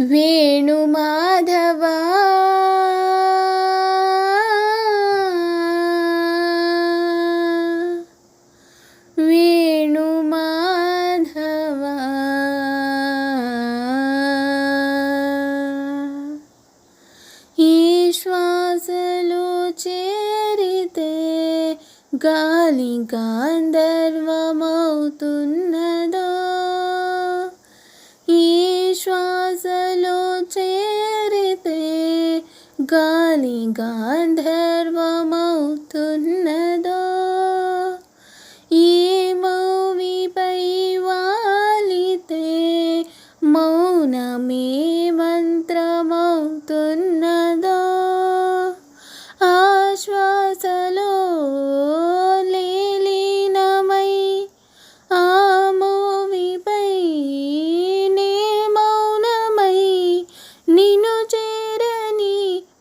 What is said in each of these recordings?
వేణుమాధవా వేణుమాధవా ఈ శ్వాసలో చేరితే గాలి గాంధర్వమవుతున్నదో, ఈ శ్వాసలో చేరితే గాలి గాంధర్వమవుతున్నదో, ఈ మౌవిపై వాలితే మౌనమే మంత్రమవుతున్నదో, ఆ శ్వాసలో లీనమై ఆ మౌవిపై నే మౌనమై నిన్ను చేరని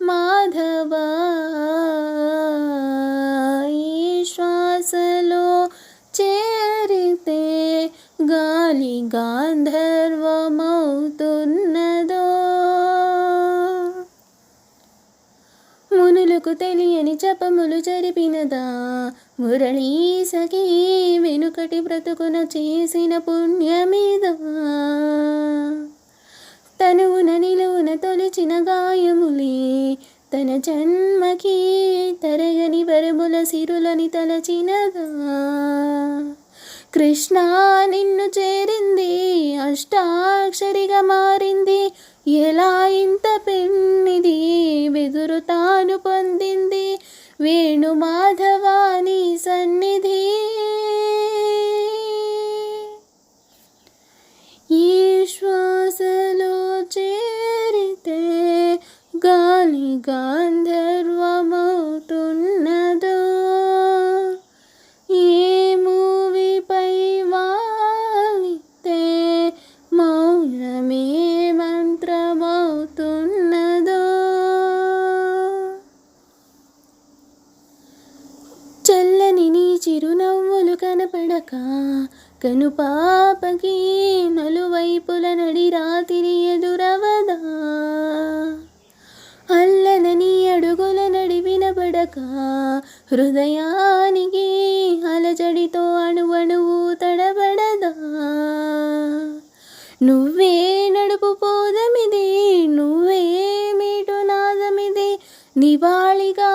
మాధవా, ఈ శ్వాసలో చేరితే గాలి గాంధర్వమవుతున్నదో. మునులకు తెలియని జపములు జరిపినదా మురళీ సఖీ, వెనుకటి బ్రతుకున చేసిన పుణ్యమిదా, తనువున నిలువున తొలిచిన గాయములే తన జన్మకి తరగని వరముల సిరులని తలచినదా, కృష్ణ నిన్ను చేరింది అష్టాక్షరిగా మారింది, ఎలా ఇంత పెన్నిది వెదురు తాను పొందింది, వేణుమాధవాని సన్నిధి. ఈ శ్వాసలో చేరితే గాలి గాంధర్వమవుతున్నదో, ఏ మూవిపై వాలితే మౌనమే మంత్రమవుతున్నదో. చల్లని నీ చిరునవ్వులు కనపడక కనుపాపకి నలువైపుల నడి రాతిరి ఎదురవదా, అల్లదని అడుగుల నడి వినబడక హృదయానికి అలజడితో అణువణువు తడబడదా, నువ్వే నడుపు పోదమిది, నువ్వే మీటు నాదమిది, నివాళిగా